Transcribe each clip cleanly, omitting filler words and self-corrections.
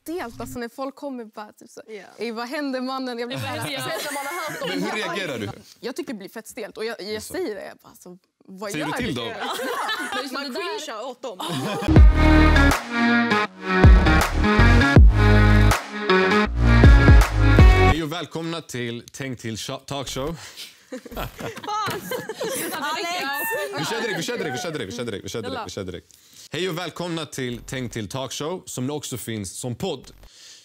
stelt alltså, när folk kommer bara typ så. Ey, vad händer mannen? Jag blir bara Men hur reagerar du? Jag tycker det blir fett stelt och jag säger det bara, alltså, vad säger gör du till dem? Man cringear åt dem. Hej och välkomna till Tänk till Talkshow. Vi kör direkt. Hej och välkomna till Tänk till Talkshow som nu också finns som podd.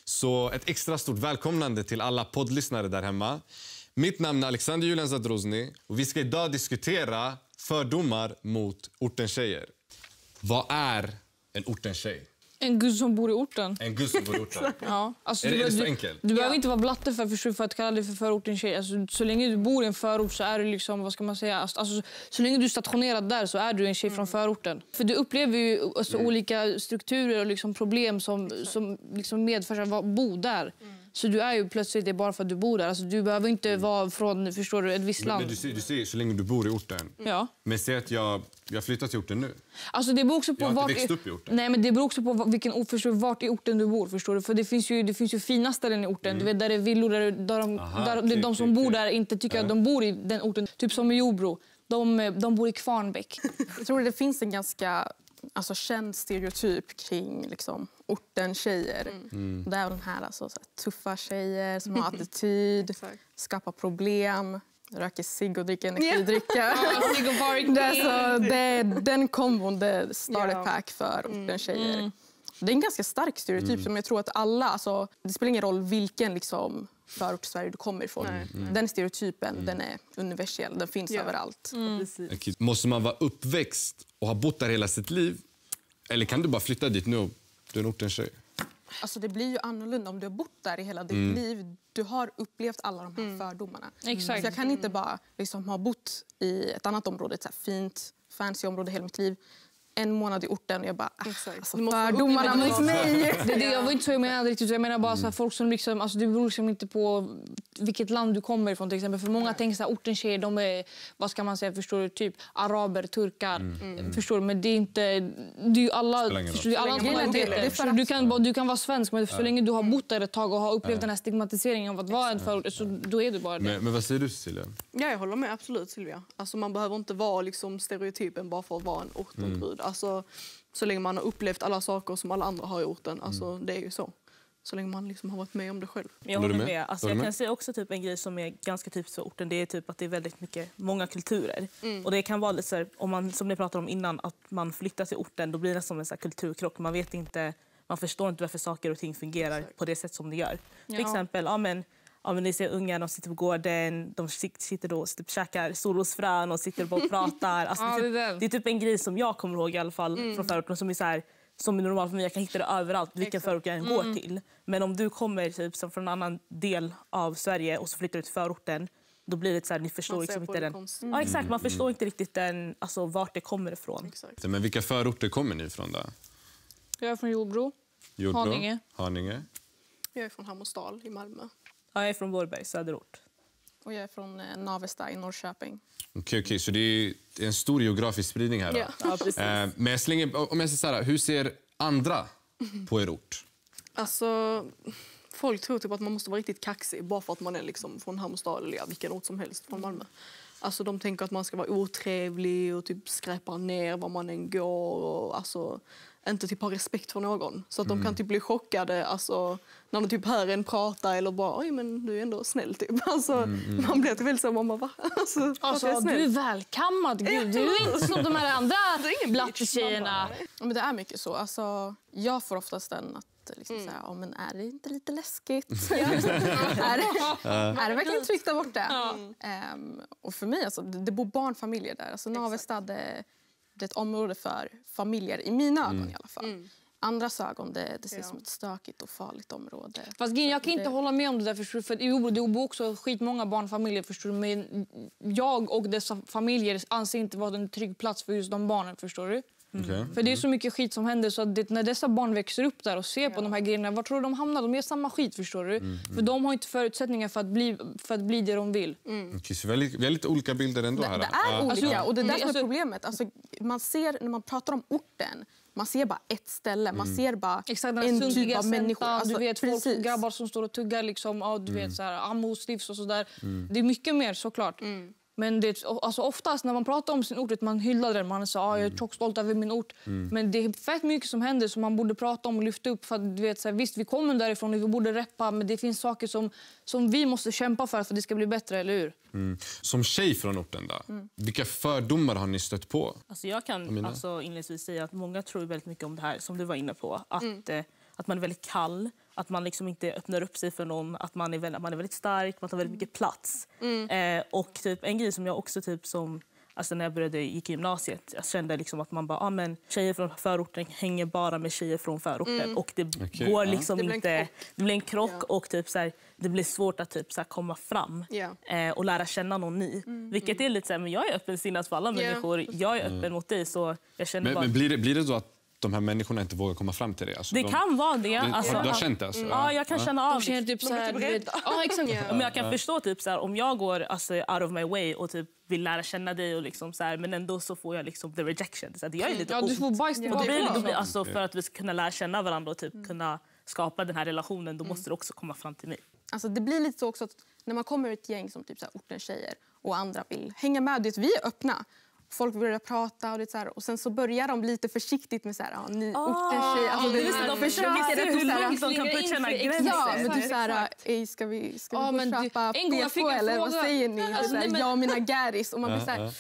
Så ett extra stort välkomnande till alla poddlyssnare där hemma. Mitt namn är Alexander Julian Zadrozny och vi ska idag diskutera fördomar mot ortentjejer. Vad är en ortentjej? En gud som bor i orten. En gud som bor i orten? Ja. Alltså, Är det så enkelt? Du behöver inte vara blatte för att kalla dig för förortens tjej. Alltså, så länge du bor i en förort så är du liksom, vad ska man säga? Alltså, så länge du är stationerad där så är du en tjej från förorten. För du upplever ju olika strukturer och liksom problem som liksom medför att bo där. Så du är ju plötsligt det bara för att du bor där. Alltså, du behöver inte vara från, förstår du, ett visst land. Men du säger så länge du bor i orten. Ja. Men säg att jag flyttar till orten nu. Alltså det beror också på jag har inte växt upp i orten. Nej, men det beror också på vilken ort, förstår du, vart i orten du bor, förstår du? För det finns ju fina ställen i orten. Du vet, där det är villor där de som bor där inte tycker att de bor i den orten. Typ som i Jordbro. De bor i Kvarnbäck. Jag tror det finns en ganska känd stereotyp kring liksom, orten-tjejer. Det är den här, så här tuffa tjejer som har attityd, skapar problem, röker cigg och dricker energidricka. Det är den kombon, det starter pack för orten-tjejer. Det är en ganska stark stereotyp som jag tror att alla, det spelar ingen roll vilken liksom, förort Sverige du kommer ifrån. Den stereotypen, den är universell, den finns överallt. Måste man vara uppväxt och ha bott där hela sitt liv? Eller kan du bara flytta dit nu och du är en ortentjej? Alltså det blir ju annorlunda om du har bott där i hela ditt liv. Du har upplevt alla de här fördomarna. Exakt. Så jag kan inte bara liksom, ha bott i ett annat område, ett så här fint, fancy område hela mitt liv. En månad i orten och jag bara, fördomarna mot mig. Jag var inte så jag menade riktigt. Jag menar bara så här, folk som liksom, alltså det beror liksom inte på vilket land du kommer ifrån till exempel. För många tänker så här, ortentjejer, de är, vad ska man säga, förstår du, typ araber, turkar. Förstår du, men det är inte, det är ju alla, förstår du, alla du kan vara svensk, men så länge du har bott där ett tag och har upplevt den här stigmatiseringen av att vara en förort, så då är du bara det. Men vad säger du, Cecilia? Ja, jag håller med absolut, Silvia. Alltså man behöver inte vara liksom stereotypen bara för att vara en ortenbrud. Alltså, så länge man har upplevt alla saker som alla andra har gjort den. Alltså, det är ju så. Så länge man liksom har varit med om det själv. Jag håller med. Alltså, jag kan säga också typ en grej som är ganska typiskt för orten. Det är typ att det är väldigt många kulturer. Och det kan vara lite så här, om man, som ni pratade om innan, att man flyttar till orten, då blir det som en så här kulturkrock. Man vet inte, man förstår inte varför saker och ting fungerar på det sätt som det gör. Till exempel, men ni ser unga, de sitter på gården, de sitter då och käkar solrosfrön och sitter och pratar. Alltså, det är typ en grej som jag kommer ihåg i alla fall från förorten som är så här, som är normal för mig. Jag kan hitta det överallt, vilken förort jag än går till. Men om du kommer typ som från en annan del av Sverige och så flyttar du till förorten, då blir det så här, ni förstår liksom inte den. Ja, exakt, man förstår inte riktigt den, alltså vart det kommer ifrån. Exakt. Men vilka förorter kommer ni ifrån då? Jag är från Jordbro. Haninge. Jag är från Hammarsdal i Malmö. Ja, jag är från Vårberg, söderort. Och jag är från Navesta i Norrköping. Okej, så det är en stor geografisk spridning här då. Ja, precis. Men jag slänger, om jag säger så här, hur ser andra på er ort? Alltså, folk tror typ att man måste vara riktigt kaxig bara för att man är liksom från Hammarsdal eller vilken ort som helst från Malmö. Alltså de tänker att man ska vara otrevlig och typ skräpa ner var man än går och alltså inte typ ha respekt för någon. Så att de kan typ bli chockade alltså, när de typ hör en prata eller bara oj men du är ändå snäll typ. Alltså man blir typ väldigt så mamma va? Alltså du är välkammad gud. Du är inte som de här andra blattetjejerna. Men det är mycket så. Alltså, jag får oftast den att liksom säga, men är det inte lite läskigt? är det verkligen tryggt där borta? Och för mig, alltså, det bor barnfamiljer där. Alltså, Navestad är ett område för familjer, i mina ögon i alla fall. Andras ögon, det ses som ett stökigt och farligt område. Fast jag kan inte hålla med om det där, förstår du? För det bor också skitmånga barnfamiljer, förstår du? Men jag och dessa familjer anser inte vara en trygg plats för just de barnen, förstår du? För det är så mycket skit som händer så att när dessa barn växer upp där och ser på de här grejerna, var tror du de hamnar? De gör samma skit, förstår du? För de har inte förutsättningar för att bli det de vill. Okej, så vi har lite olika bilder ändå här. Det är olika och det är det som är problemet. Alltså, man ser när man pratar om orten man ser bara ett ställe. Man ser bara Exakt, en typ av människor. Alltså, du vet, folk, precis. grabbar som står och tuggar liksom, du vet, så här, ammo-stifs och sådär. Det är mycket mer såklart. Men det, alltså, oftast när man pratar om sin ort, man hyllar den, man säger jag är tjockstolt över min ort. Men det är fett mycket som händer som man borde prata om och lyfta upp. För att, du vet, så här, visst, vi kommer därifrån och vi borde reppa, men det finns saker som vi måste kämpa för att det ska bli bättre, eller hur? Som tjej från orten då, vilka fördomar har ni stött på? Alltså jag kan inledningsvis säga att många tror väldigt mycket om det här som du var inne på. Att man är väldigt kall, att man liksom inte öppnar upp sig för någon, att man är väldigt stark, man tar väldigt mycket plats. Och typ en grej som jag också typ som alltså när jag gick i gymnasiet, jag kände liksom att man bara men tjejer från förorten hänger bara med tjejer från förorten och det går liksom det blir en krock och typ så här, det blir svårt att typ så här komma fram och lära känna någon ny. Vilket är lite så här, men jag är öppensinnad för alla människor. Jag är öppen mot dig så jag känner bara. Men blir det då att de här människorna inte vågar komma fram till dig? Alltså, det kan vara det. Alltså, du har känt det? Alltså. Ja, jag kan känna av det. Typ så här, men jag kan förstå typ så här, om jag går alltså, out of my way och typ vill lära känna dig och liksom så här, men ändå så får jag liksom the rejection. Så det gör ju lite ont. Du får bajs och alltså, för att vi ska kunna lära känna varandra och typ kunna skapa den här relationen, då måste det också komma fram till mig. Alltså, det blir lite så också att när man kommer ett gäng som typ så här, ortens tjejer och andra vill hänga med, det, vi är öppna. Folk börjar prata och det så här, och sen så börjar de lite försiktigt med så här ni ortens tjej, alltså det är de försöker hur långt de kan pusha gränser. Ja, men du så här ska vi köpa PK eller vad säger ni? Alltså, jag och mina gäris och man blir så här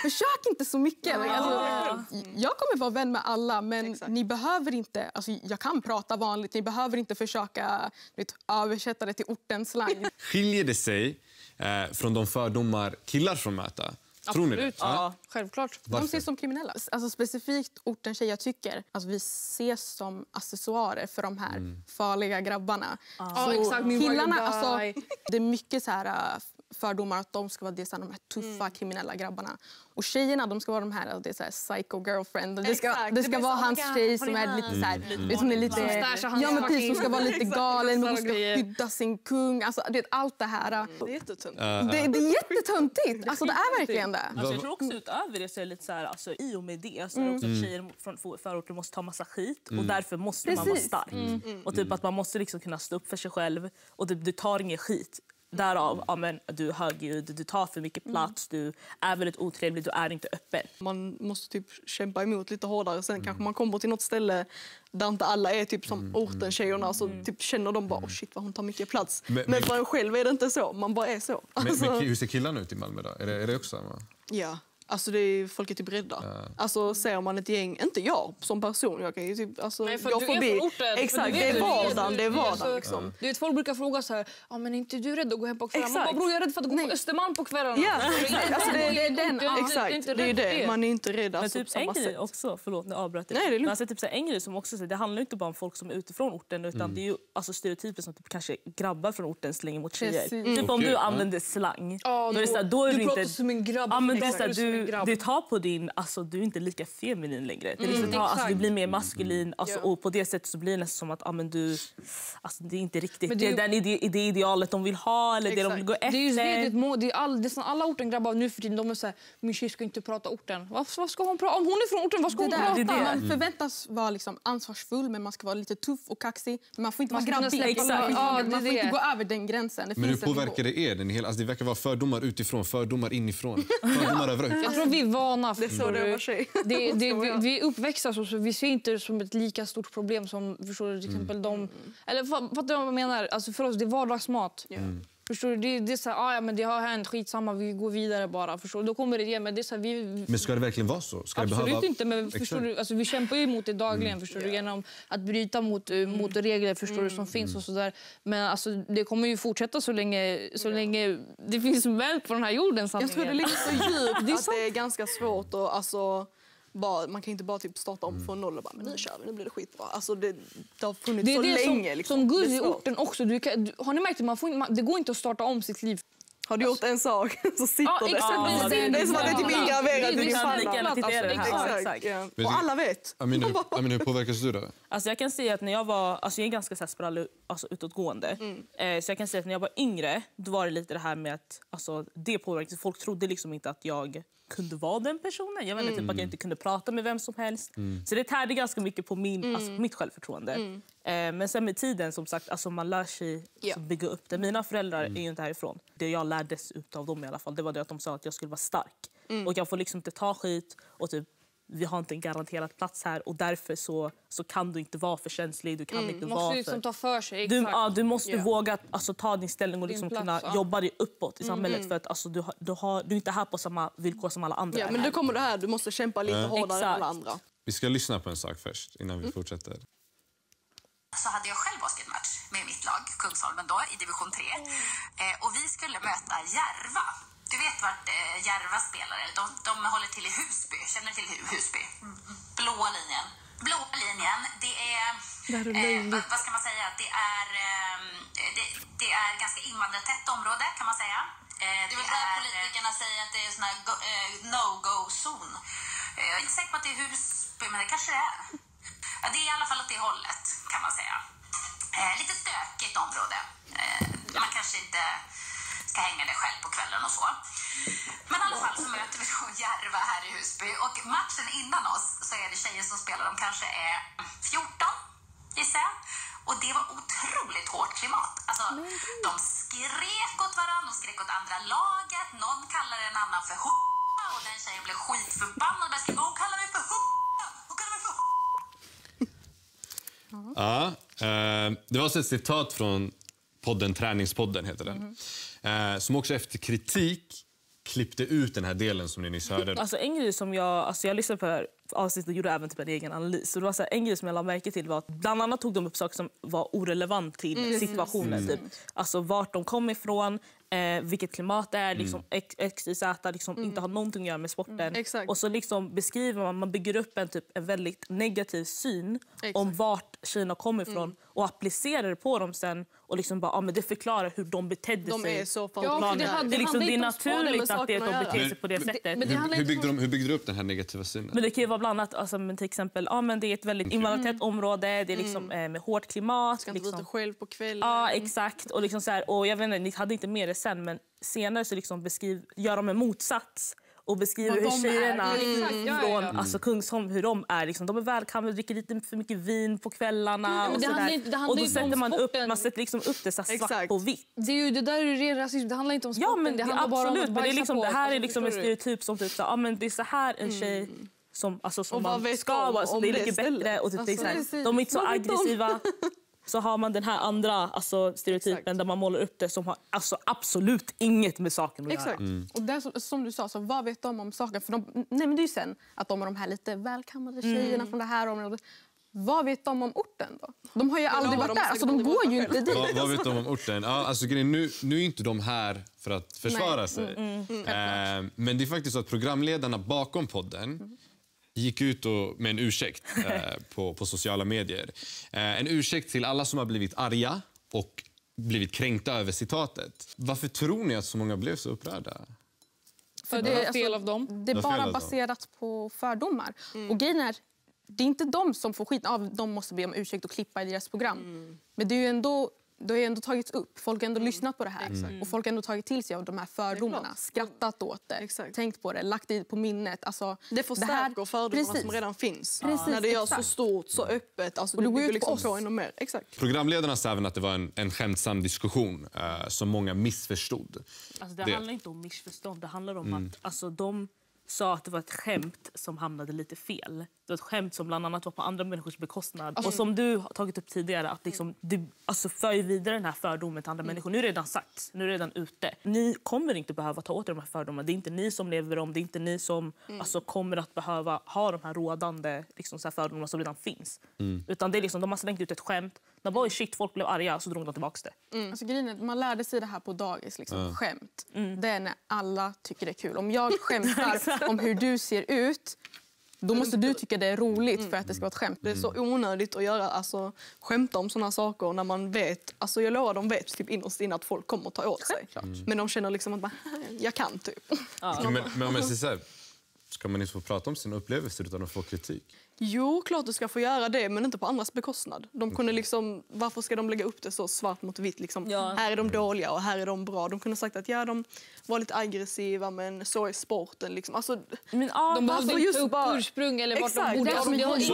försök inte så mycket. Alltså, jag kommer vara vän med alla, men ni behöver inte, alltså jag kan prata vanligt, ni behöver inte försöka översätta det till ortens slang. Skiljer det sig från de fördomar killar får möta? Tror ni det? Ja, självklart. Varför? De ses som kriminella. Alltså specifikt orten tjej, jag tycker alltså vi ses som accessoarer för de här farliga grabbarna. Ja, exakt. Killarna, alltså, det är mycket så här fördomar att de ska vara det, så här, de här tuffa kriminella grabbarna. Och tjejerna, de ska vara de här, det är så här psycho girlfriend. Det ska vara hans tjej som är lite så här, som är lite, ja men precis, som ska vara lite galen, men hon ska skydda sin kung. Alltså det är allt det här. Det är jättetöntigt. Det är jättetöntigt. Alltså det är verkligen det. Alltså, jag tror också utöver det så är det lite så här, alltså, i och med det så är det också att tjejer från förorten måste ta massa skit och därför måste man vara stark. Och typ att man måste liksom kunna stå upp för sig själv och typ, du tar ingen skit. Därav, amen, du är högljudd, du tar för mycket plats, du är väldigt otrevlig, du är inte öppen. Man måste typ kämpa emot lite hårdare. Sen kanske man kommer till något ställe där inte alla är typ som orten-tjejerna. Så typ känner de bara, shit vad hon tar mycket plats. Men för en själv är det inte så, man bara är så. Alltså, men hur ser killarna ut i Malmö då? Är det också samma? Ja. Alltså det är, folk är typ rädda. Alltså ser man ett gäng, inte jag som person, jag kan ju typ gå förbi. Exakt, det är vardagen, liksom. Du vet, folk brukar fråga så här, men är inte du rädd att gå hem på kvällen? Man bara, bror, jag är rädd för att gå på Östermalm på kvällen. Ja, alltså det är den. Exakt, det är det. Man är inte rädd men alltså, typ på samma en grej sätt. också, förlåt nu avbröt jag. Nej, det är lugnt. Alltså, typ, så här, en grej som också, det handlar inte bara om folk som är utifrån orten utan det är ju alltså, stereotyper som typ, kanske grabbar från orten slänger mot tjejer. Typ om du använder slang, då är du inte som en grabb. Du tar på din, alltså du är inte lika feminin längre. Det är liksom, alltså, du blir mer maskulin alltså, och på det sättet så blir det nästan som att du, alltså, det är inte riktigt det idealet de vill ha eller det de vill gå efter. Det är nästan alla ortengrabbar nu för tiden, de är så här, min tjej ska inte prata orten. Vad ska hon prata? Om hon är från orten, vad ska hon prata? Man förväntas vara liksom ansvarsfull, men man ska vara lite tuff och kaxig. Men man får inte vara grabbig. Man får inte gå över den gränsen. Men hur påverkar det er? Alltså, det verkar vara fördomar utifrån, fördomar inifrån, fördomar överallt. Jag tror vi är vana för vi är uppväxta så vi ser inte det som ett lika stort problem som förstår du, till exempel de, eller fattar du vad jag menar? Alltså för oss det är vardagsmat. Förstår du? Det är så här, men det har hänt, skitsamma, vi går vidare bara. Förstår du? Då kommer det igen, men det är så här, men ska det verkligen vara så? Ska absolut det behöva... inte, men förstår du, alltså, vi kämpar ju emot det dagligen, förstår du, genom att bryta mot regler, förstår du, som finns och så där. Men alltså, det kommer ju fortsätta så länge det finns män på den här jorden. Jag tror det ligger så djupt att det är ganska svårt att, alltså, man kan inte bara typ starta om från noll och bara, men nu kör vi, nu blir det skitbra. Alltså det har funnits så länge. Som guzz i orten också. Har ni märkt att det går inte att starta om sitt liv? Har du gjort en sak så sitter det. Exakt. Det är som att det är typ ingraverat i din panna. Exakt. Och alla vet. Hur påverkas du då? Alltså jag kan säga att när jag var, alltså jag är ganska så här sprallig, alltså utåtgående. Så jag kan säga att när jag var yngre, då var det lite det här med att alltså, det påverkade. Folk trodde liksom inte att jag kunde vara den personen. Jag vet inte, typ att jag inte kunde prata med vem som helst. Så det tärde ganska mycket på mitt självförtroende. Men sen med tiden, som sagt, alltså man lär sig bygga upp det. Mina föräldrar är ju inte härifrån. Det jag lärdes av dem i alla fall, det var det att de sa att jag skulle vara stark. Och jag får liksom inte ta skit och typ vi har inte en garanterad plats här och därför så kan du inte vara för känslig. Du kan inte vara liksom ta för sig. Du måste våga alltså, ta din ställning och liksom kunna jobba dig uppåt i samhället. För att alltså, du är inte här på samma villkor som alla andra. Ja, men du kommer det här. Du måste kämpa lite hårdare än alla andra. Vi ska lyssna på en sak först innan vi fortsätter. Så hade jag själv basketmatch med mitt lag, Kungsholmen då, i division 3. Och vi skulle möta Järva. Du vet vart Järva spelar, eller de håller till i Husby. Känner du till Husby? Blåa linjen. Blåa linjen, det är vad ska man säga? Det är ganska invandrartätt område kan man säga. Det är där politikerna säger att det är sån här no-go-zon. Jag är inte säker på att det är Husby, men det kanske det är. Ja, det är i alla fall åt det hållet kan man säga. Lite stökigt område. Man kanske inte ska hänga det själv på kvällen och så. Men i alla fall så möter vi då Järva här i Husby. Och matchen innan oss så är det tjejer som spelar. De kanske är 14, gissar jag. Och det var otroligt hårt klimat. Alltså, de skrek åt varandra, de skrek åt andra laget. Någon kallade en annan för hoppa. Och den tjejen blev skitförbannad. Och skrek, hon kallar mig för hoppa. Hon kallar mig för hoppa. Ja, det var ett citat från podden Träningspodden heter den. Som också efter kritik klippte ut den här delen som ni nyss hörde. Alltså en grej som jag lyssnade på här avsnittet och gjorde även typ en egen analys. Så det var så här, en grej som jag lade märke till var att bland annat tog de upp saker som var orelevant till situationen. Typ. Alltså vart de kom ifrån, vilket klimat det är, liksom XYZ, liksom inte har någonting att göra med sporten. Och så liksom beskriver man bygger upp en väldigt negativ syn om vart Kina kommer ifrån och applicerar det på dem sen och liksom bara, men det förklarar hur de betedde sig. De är så det är naturligt att de beter sig på det sättet. Hur byggde du upp den här negativa synen? Men det kan ju vara bland annat, alltså, men till exempel, men det är ett väldigt invandrartätt område, det är liksom, med hårt klimat. Ska inte liksom. vara ute själv på kvällen. Ja, exakt. Och, liksom så här, och jag vet inte, ni hade inte med det sen, men senare så liksom gör de en motsats och beskriver hur tjejerna från alltså, Kungsholm, hur de är. Liksom, de är välkomna, dricker lite för mycket vin på kvällarna. Och då sätter man sätter liksom upp det så svart på vitt. Det är ju det där är ren rasism. Det handlar inte om sporten. Ja, men det handlar bara om att men det är liksom, det här är alltså, liksom en stereotyp som typ så, men det är så här en tjej som man ska vara, så det är lite bättre och typ, det är så här, de är inte så aggressiva. Så har man den här andra stereotypen där man målar upp det som har absolut inget med saken att göra. Och där, som du sa, så vad vet de om saken? För de nämnde ju sen att de är de här lite välkammade tjejerna från det här området. Vad vet de om orten då? De har ju aldrig varit där. Alltså, de går ju inte dit. Vad vet de om orten? Ja, alltså, nu är inte de här för att försvara sig. Men det är faktiskt så att programledarna bakom podden gick ut med en ursäkt på sociala medier. En ursäkt till alla som har blivit arga och blivit kränkta över citatet. Varför tror ni att så många blev så upprörda? För det är fel av dem. Det är bara baserat på fördomar. Och grejen är, det är inte de som får skit av. De måste be om ursäkt och klippa i deras program. Men det är ju ändå... Det har ändå tagits upp. Folk har ändå lyssnat på det här. Och folk har ändå tagit till sig av de här fördomarna. Skrattat åt det. Tänkt på det. Lagt det på minnet. Alltså, det förstärker fördomarna som redan finns. När det görs så stort, så öppet. Alltså, det bygger liksom på ännu mer. Programledarna sa även att det var en skämtsam diskussion som många missförstod. Alltså, det handlar inte om missförstånd. Det handlar om att alltså, de sa att det var ett skämt som hamnade lite fel. Det var ett skämt som bland annat var på andra människors bekostnad. Och som du har tagit upp tidigare, att liksom, du för vidare den här fördomen till andra människor. Nu är det redan sagt, nu är det redan ute. Ni kommer inte behöva ta åt er de här fördomarna. Det är inte ni som lever dem, det är inte ni som kommer att behöva ha de här rådande liksom, så här fördomarna som redan finns. Utan det är liksom, de har slängt ut ett skämt. När folk blev arga så drog de tillbaka det. Alltså, grejen är, man lärde sig det här på dagis. Liksom, skämt. Det är när alla tycker det är kul. Om jag skämtar om hur du ser ut, Då måste du tycka det är roligt för att det ska vara ett skämt. Det är så onödigt att göra, alltså, skämta om såna saker när man vet, alltså jag lovar, de vet typ innerst inne att folk kommer att ta åt sig. Men de känner liksom att bara, jag kan typ. Men om jag säger så här, ska man inte få prata om sina upplevelser utan att få kritik? Jo, klart du ska få göra det, men inte på andras bekostnad. De kunde liksom, varför ska de lägga upp det så svart mot vitt? Liksom, här är de dåliga och här är de bra. De kunde sagt att de var lite aggressiva, men så är sporten. Liksom. Alltså, men, de behövde inte upp ursprung eller vart de borde.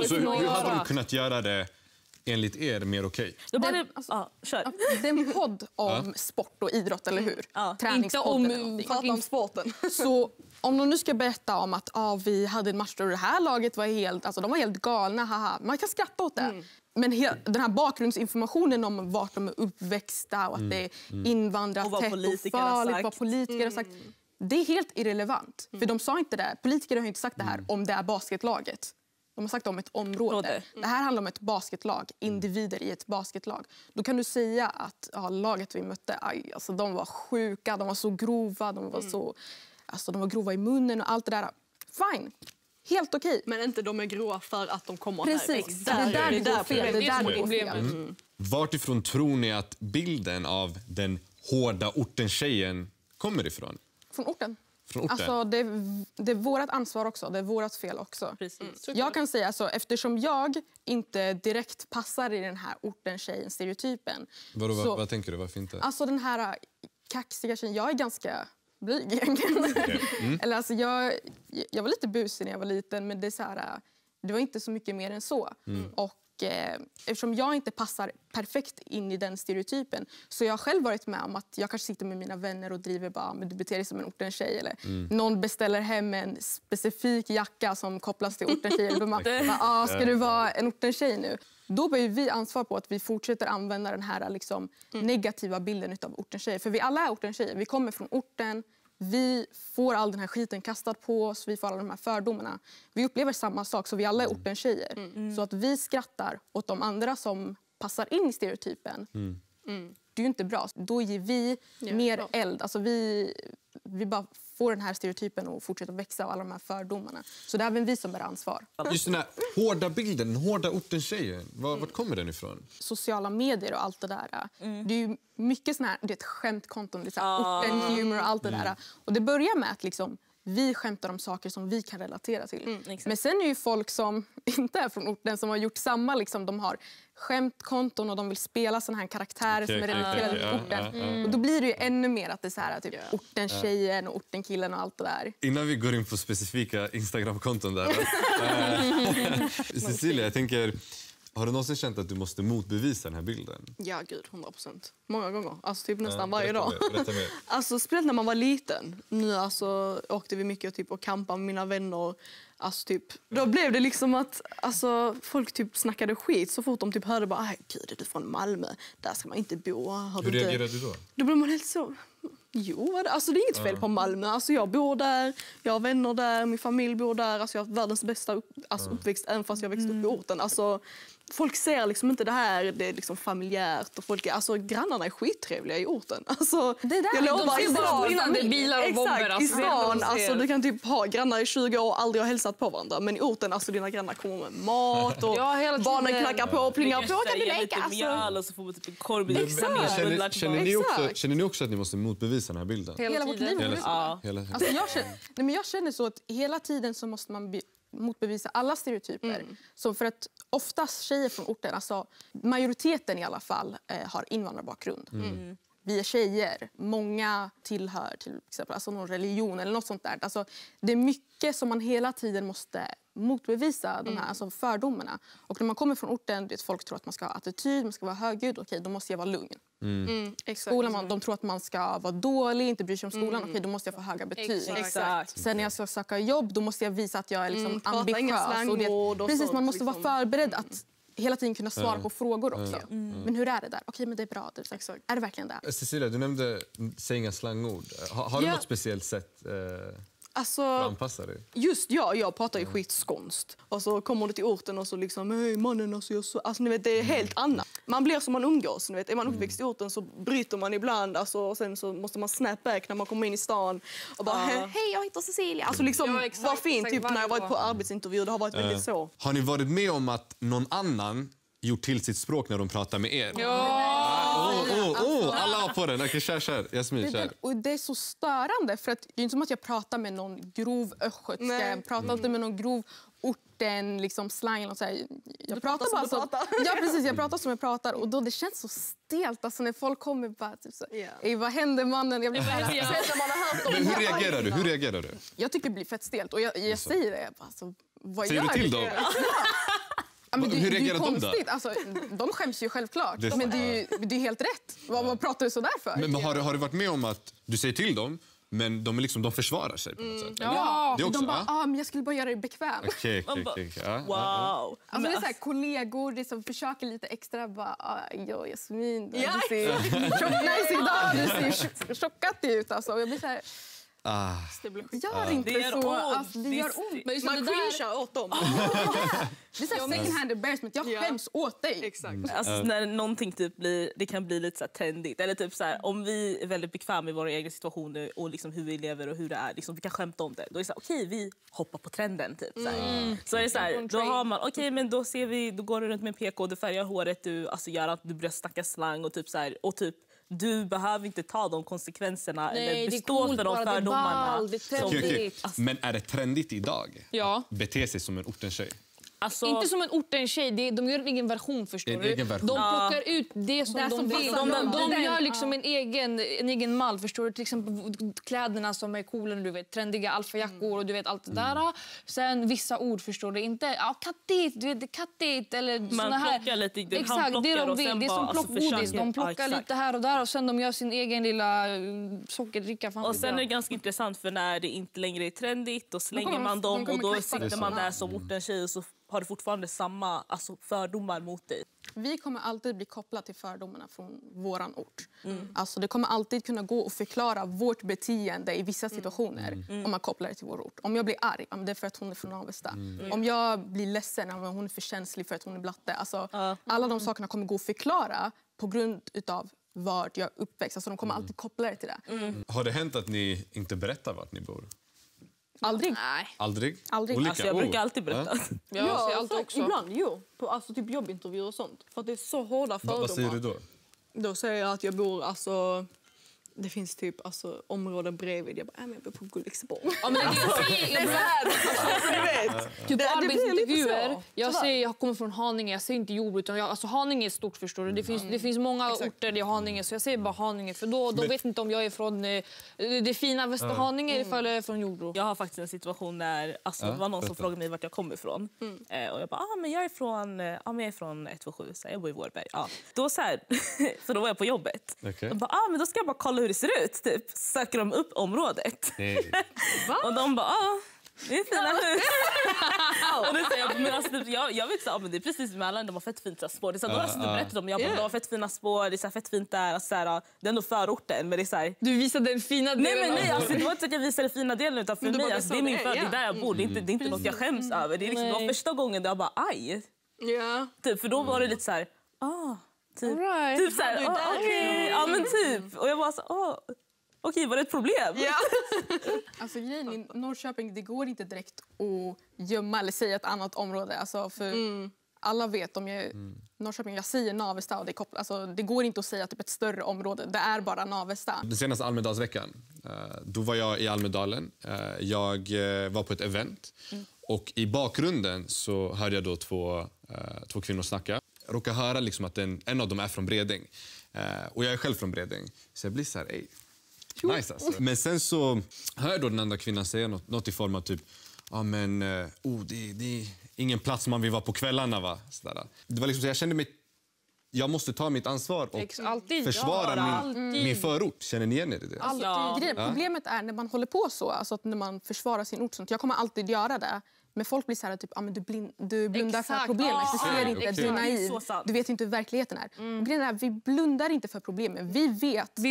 Så hur hade de kunnat göra det enligt er mer okej? Det är en podd om sport och idrott, eller hur? Inte om, prata om sporten. Så om de nu ska berätta om att vi hade en match där det här laget var de var helt galna, haha. Man kan skratta åt det. Men den här bakgrundsinformationen om vart de är uppväxta och att det är invandrartätt och farligt, vad politiker har sagt. Det är helt irrelevant. För de sa inte det. Politiker har inte sagt det här om det är basketlaget. De har sagt om ett område. Det här handlar om ett basketlag, individer i ett basketlag. Då kan du säga att laget vi mötte, alltså, de var sjuka, de var så grova, de var grova i munnen och allt det där. Fine, helt okej. Men inte de är grova för att de kommer precis. här. Det är där det går fel. Vartifrån tror ni att bilden av den hårda orten-tjejen kommer ifrån? Från orten. Från orten? Alltså, det är vårt ansvar också. Det är vårt fel också. Jag kan säga så, eftersom jag inte direkt passar i den här orten-tjejen-stereotypen. Vad tänker du? Varför inte? Alltså den här kaxiga tjejen, jag är ganska blyg egentligen. Eller alltså jag var lite busig när jag var liten, men det är så här, det var inte så mycket mer än så. Och eftersom jag inte passar perfekt in i den stereotypen, så jag har själv varit med om att jag kanske sitter med mina vänner och driver bara, men du beter dig som en orten-tjej, eller någon beställer hem en specifik jacka som kopplas till orten-tjej, eller ska du vara en orten-tjej nu? Då bär vi ansvar på att vi fortsätter använda den här liksom, negativa bilden av orten-tjejer. För vi alla är orten-tjejer. Vi kommer från orten. Vi får all den här skiten kastad på oss. Vi får alla de här fördomarna. Vi upplever samma sak, så vi alla är orten-tjejer. Så att vi skrattar åt de andra som passar in i stereotypen. Det är ju inte bra. Då ger vi mer eld. Alltså vi bara får den här stereotypen och fortsätter växa och alla de här fördomarna. Så det är även vi som bär ansvar. Just den här hårda bilden, den hårda orten-tjejen. Vart kommer den ifrån? Sociala medier och allt det där. Det är ju mycket sån här skämtkonton, orten-humor och allt det där. Och det börjar med att liksom, vi skämtar om saker som vi kan relatera till. Men sen är ju folk som inte är från orten som har gjort samma, liksom, de har skämtkonton och de vill spela såna här karaktärer som är relaterade till orten. Och då blir det ju ännu mer att det är så här, typ orten-tjejen och orten-killen och allt det där. Innan vi går in på specifika Instagram-konton där. Cecilia, jag tänker, har du någonsin känt att du måste motbevisa den här bilden? Ja, gud, 100%. Många gånger. Alltså typ nästan varje dag. Berätta mer. Alltså speciellt när man var liten. Nu alltså åkte vi mycket typ, och campade med mina vänner. Alltså typ, då blev det liksom att alltså, folk typ snackade skit så fort de typ hörde bara, gud, är du från Malmö? Där ska man inte bo. Hur reagerade du då? Då blev man helt så... Jo, alltså det är inget fel på Malmö. Alltså jag bor där, jag har vänner där, min familj bor där. Alltså jag har världens bästa uppväxt, även fast jag växte upp i orten. Alltså, folk ser liksom inte det här, det är liksom familjärt. Och folk alltså, grannarna är skittrevliga i orten. Alltså, det där, jag lovar, de ser bara brinnande bilar och bomber. Exakt, i stan, alltså, du kan typ ha grannar i 20 år och aldrig ha hälsat på varandra. Men i orten, alltså dina grannar kommer med mat och barnen knackar på och plingar på. Kan du leka? Alltså. Så får man typ en korv. Känner ni också att ni måste motbevisa den här bilden? Hela vårt liv. Alltså, jag känner så att hela tiden så måste man motbevisa alla stereotyper. Så för att oftast tjejer från orten, alltså majoriteten i alla fall, har invandrarbakgrund. Vi är tjejer. Många tillhör till exempel alltså någon religion eller något sånt där. Alltså, det är mycket som man hela tiden måste motbevisa, de här alltså fördomarna. Och när man kommer från orten, folk tror att man ska ha attityd, man ska vara högljudd. Okej, då måste jag vara lugn. Skolan, de tror att man ska vara dålig, inte bry sig om skolan. Okej, då måste jag få höga betyg. Exakt. Sen när jag ska söka jobb, då måste jag visa att jag är liksom ambitiös. Precis, man måste vara förberedd att hela tiden kunna svara på frågor också. Men hur är det där? Okej, men det är bra. Är det verkligen det? Cecilia, du nämnde säga inga slangord. Har du något speciellt sätt? Alltså, Anpassa dig. just jag pratar ju skitskånskt. Och så kommer du till orten och så liksom, hej mannen, alltså ni vet, det är helt annat. Man blir som man umgås, ni vet. Är man uppväxt i orten så bryter man ibland, alltså, och sen så måste man snap back när man kommer in i stan och bara, hej jag heter Cecilia. Alltså liksom, vad fint, typ när jag varit på arbetsintervju, det har varit väldigt så. Har ni varit med om att någon annan gjort till sitt språk när de pratar med er? Alla har på den. Okej, kör. Jasmin, kör. Och det är så störande, för att det är inte som att jag pratar med någon grov östgötska. Jag pratar inte med någon grov orten, liksom slang eller så här. Jag pratar bara som ja, precis, jag pratar som jag pratar, och då det känns så stelt, alltså när folk kommer bara typ så. Ey, vad händer mannen? Jag blir Men hur reagerar du? Jag tycker det blir fett stelt, och jag säger det bara, alltså, vad säger gör du till det? dem? Ja, men Hur reagerar det är de då? konstigt. Alltså, de skäms ju självklart. Det är Men det är helt rätt. Vad pratar du så där för? Men har du varit med om att du säger till dem, men de försvarar sig på något sätt? Ja, Det också, de bara, men jag skulle bara göra det bekvämt. Okej. Wow. Alltså, det är så här, kollegor det som försöker lite extra. Bara, Jasmin, du ser tjocknäs idag. Du ser tjockat ut. Alltså. Och jag blir så här, gör inte det gör så. ont. Alltså, det gör ont. Men man cringear åt dem. Det är så här second hand embarrassment. Jag skäms åt dig. Exakt. Alltså, när någonting typ det kan bli lite så här trendigt. Eller typ så här, om vi är väldigt bekväma i våra egna situationer och liksom hur vi lever och hur det är. Liksom, vi kan skämta om det. Då är det så här, okej, vi hoppar på trenden. Typ, så så är det så här, då har man, okej, men då ser vi, då går du runt med en PK, du färgar håret, du gör att du börjar snacka slang och typ så här, och typ du behöver inte ta de konsekvenserna eller bestå för de fördomarna. Men är det trendigt idag? Ja. Att bete sig som en ortentjej? Alltså, Inte som en ortentjej, de gör en egen version, förstår du. Egen version. De plockar ut det som de vill. De gör liksom en egen mall, förstår du. Till exempel kläderna som är coola, du vet, trendiga alfajackor och du vet allt det där. Sen vissa ord, förstår du. Inte kattigt, du vet, kattigt eller såna här. plockar lite, Exakt, det de vill. Det är som plockgodis. De plockar lite här och där och sen de gör sin egen lilla sockerdricka. Och sen är det ganska intressant, för när det inte längre är trendigt, då slänger man dem och då sitter man där som ortentjej och så har du fortfarande samma fördomar mot dig. Vi kommer alltid bli kopplade till fördomarna från våran ort. Alltså, det kommer alltid kunna gå att förklara vårt beteende i vissa situationer om man kopplar det till vår ort. Om jag blir arg, det är för att hon är från Avesta. Om jag blir ledsen, hon är för känslig för att hon är blatte. Alltså, alla de sakerna kommer gå att förklara på grund av vart jag är uppväxt. Alltså, de kommer alltid koppla det till det. Har det hänt att ni inte berättar vart ni bor? Aldrig. Aldrig? Aldrig. Alltså, jag brukar alltid berätta. Jag säger alltid också. Ibland, på typ jobbintervjuer och sånt. För att det är så hårda fördomar. Vad säger du då? Då säger jag att jag bor, det finns typ områden bredvid. Jag bara, men jag bor på Gullixborg. Ja, men det är så här. Typ på arbetsintervjuer. Jag säger jag kommer från Haninge. Jag säger inte Jordbro, utan Haninge är stort, förstår du. Det finns många orter i Haninge, så jag säger bara Haninge. För då vet inte om jag är från det fina Västerhaninge eller jag är från Jordbro. Jag har faktiskt en situation där det var någon som frågade mig vart jag kommer ifrån. Och jag bara, men jag är från 127, så jag bor i Vårberg. Då så här, så då var jag på jobbet. Okay. Och bara, men då ska jag bara kolla hur det ser ut, typ. Söker de upp området. Och de bara, det är fina hus. Och det säger jag, men alltså, jag vet så, men det är precis mellan, de har fett fint spår. Det är så, då har jag berättat om, de har fett fina spår, det är så fett fint där, så här, det är ändå förorten, men det är så här, du visade den fina delen. Nej, alltså, det var inte att jag visade den fina delen, utan för mig, alltså, det är min det är där jag bor, det är inte något jag skäms över. Det är liksom, det var första gången där jag bara, aj. Typ, för då var det lite så här, typ, right. typ så här, okej, ja men typ. Och jag bara så, okej, var det ett problem? Alltså, grejen i Norrköping, det går inte direkt att gömma eller säga ett annat område. Alltså, för alla vet, om jag Norrköping, jag säger Navesta, och det går inte att säga typ ett större område. Det är bara Navesta. Den senaste Almedalsveckan, då var jag i Almedalen. Jag var på ett event. Och i bakgrunden så hörde jag då två kvinnor snacka. Jag råkar höra liksom att en av dem är från Bredäng. Och jag är själv från Bredäng. Så jag blir så här, nice alltså. Men sen så hör jag då den andra kvinnan säga något i form av typ, det är ingen plats man vill vara på kvällarna, va? Sådär. Det var liksom så jag kände mig, jag måste ta mitt ansvar och försvara min förort. Känner ni igen er i det? Problemet är när man håller på så, alltså att när man försvarar sin ort. Sånt. Jag kommer alltid göra det. Men folk blir så här, typ, du blundar för problemet. Du ser inte, du är naiv. Du vet inte hur verkligheten är. Grejen är, vi blundar inte för problemen. Vi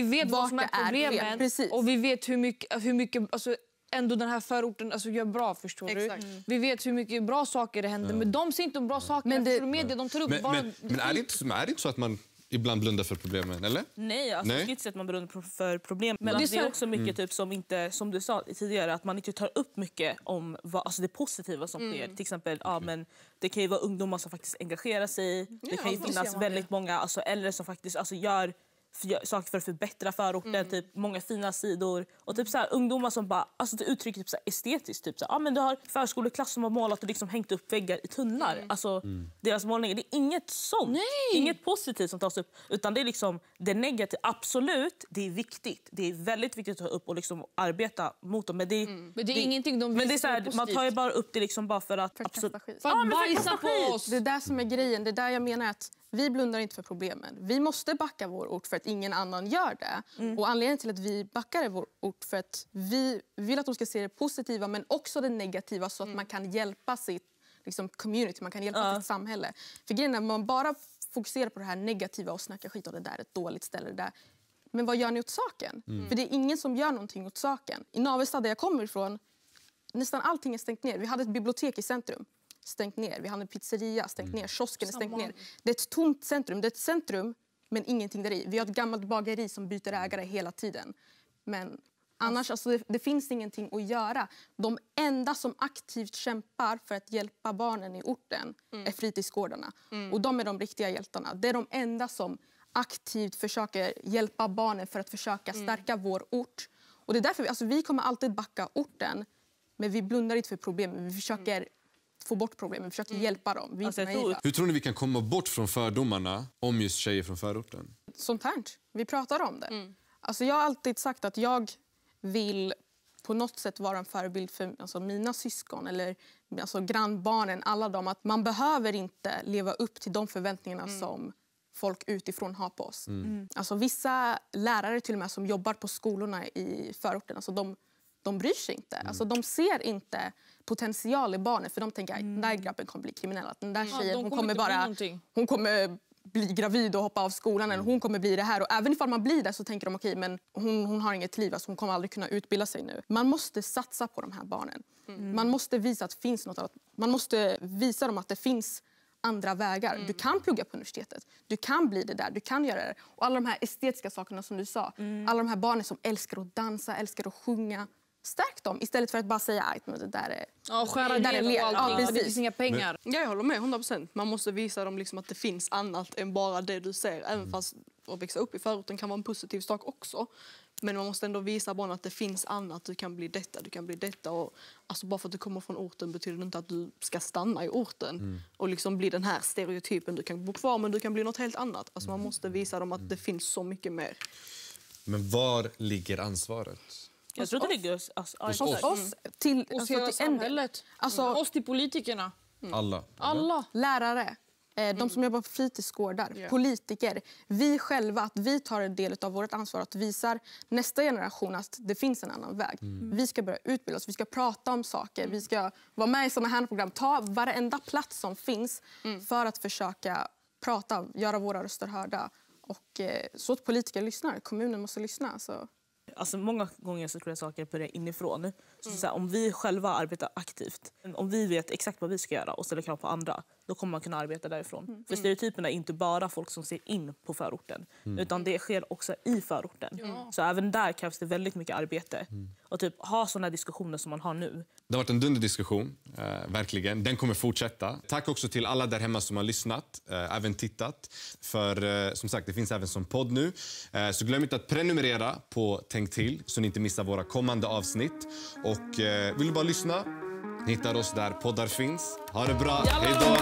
vet vad som är problemet. Och vi vet hur mycket alltså, ändå den här förorten alltså, gör bra, förstår du? Vi vet hur mycket bra saker det händer, men de ser inte om bra saker. Men det, media, de tar upp men, bara... men är det inte så att man ibland blundar för problemen, eller? Nej, alltså, jag ska inte säga att man blundar för problem. Men det är också mycket typ, som du sa tidigare, att man inte tar upp mycket om det positiva som sker. Till exempel, men det kan ju vara ungdomar som faktiskt engagerar sig. Det kan ju finnas väldigt många äldre som faktiskt gör saker för att förbättra förorten, typ många fina sidor och typ så här, ungdomar som bara det uttrycker typ så här, estetiskt typ så här, men du har förskoleklass som har målat och liksom hängt upp väggar i tunnlar. Deras målningar, det är inget sånt. Inget positivt som tas upp, utan det är liksom det negativa. Absolut, det är viktigt. Det är väldigt viktigt att ta upp och liksom arbeta mot dem, men det är ingenting de men det är så här, man tar ju bara upp det liksom bara för att bajsa på oss. Det är där som är grejen. Det är där jag menar att vi blundar inte för problemen. Vi måste backa vår ort för att ingen annan gör det. Och anledningen till att vi backar vår ort för att vi vill att de ska se det positiva men också det negativa så att man kan hjälpa sitt community, man kan hjälpa sitt samhälle. För grejen är att man bara fokuserar på det här negativa och snackar skit och det där är ett dåligt ställe där. Men vad gör ni åt saken? För det är ingen som gör någonting åt saken. I Navestad där jag kommer ifrån, nästan allting är stängt ner. Vi hade ett bibliotek i centrum. Stängt ner. Vi hade en pizzeria, stängt ner. Kiosken är stängt ner. Det är ett tomt centrum. Det är ett centrum, men ingenting där i. Vi har ett gammalt bageri som byter ägare hela tiden. Men annars, det finns ingenting att göra. De enda som aktivt kämpar för att hjälpa barnen i orten är fritidsgårdarna. Och de är de riktiga hjältarna. Det är de enda som aktivt försöker hjälpa barnen för att försöka stärka vår ort. Och det är därför vi kommer alltid backa orten, men vi blundar inte för problemen. Vi försöker få bort problemen, vi försöker hjälpa dem. Hur tror ni vi kan komma bort från fördomarna om just tjejer från förorten? Sånt här. Vi pratar om det. Jag har alltid sagt att jag vill på något sätt vara en förebild för mina syskon eller grannbarnen, alla dem. Att man behöver inte leva upp till de förväntningarna som folk utifrån har på oss. Vissa lärare till och med som jobbar på skolorna i förorten, de bryr sig inte. De ser inte potential i barnen för de tänker att den där grabben kommer bli kriminell. Att den där tjejen hon kommer bli gravid och hoppa av skolan eller hon kommer bli det här. Och även ifall man blir det så tänker de men hon har inget liv, hon kommer aldrig kunna utbilda sig nu. Man måste satsa på de här barnen. Man måste visa att det finns något. Man måste visa dem att det finns andra vägar. Du kan plugga på universitetet. Du kan bli det där. Du kan göra det. Och alla de här estetiska sakerna som du sa. Alla de här barnen som älskar att dansa, älskar att sjunga. Stärk dem istället för att bara säga att det där är... skära ner och allting. Det finns inga pengar. Jag håller med 100%. Man måste visa dem att det finns annat än bara det du ser. Även fast att växa upp i förorten kan vara en positiv sak också. Men man måste ändå visa barnen att det finns annat. Du kan bli detta, du kan bli detta. Och, bara för att du kommer från orten betyder det inte att du ska stanna i orten. Och bli den här stereotypen. Du kan bo kvar men du kan bli något helt annat. Man måste visa dem att det finns så mycket mer. Men var ligger ansvaret? Jag tror det ligger hos oss till samhället. Oss till politikerna. Alla. Lärare. De som jobbar på fritidsgårdar, politiker, vi själva, att vi tar en del av vårt ansvar att visa nästa generation att det finns en annan väg. Vi ska börja utbilda oss, vi ska prata om saker, vi ska vara med i sådana här program, ta varenda plats som finns för att försöka prata, göra våra röster hörda. Och så att politiker lyssnar, kommunen måste lyssna. Många gånger så tror jag saker börjar inifrån. Så om vi själva arbetar aktivt, om vi vet exakt vad vi ska göra och ställer krav på andra, då kommer man kunna arbeta därifrån. För stereotyperna är inte bara folk som ser in på förorten, utan det sker också i förorten. Så även där krävs det väldigt mycket arbete. Och ha sådana diskussioner som man har nu. Det har varit en dunderdiskussion, verkligen. Den kommer fortsätta. Tack också till alla där hemma som har lyssnat, även tittat. För som sagt, det finns även som podd nu. Så glöm inte att prenumerera på Tänk till så ni inte missar våra kommande avsnitt. Och vill du bara lyssna? Ni hittar oss där poddar finns. Ha det bra. Hej då!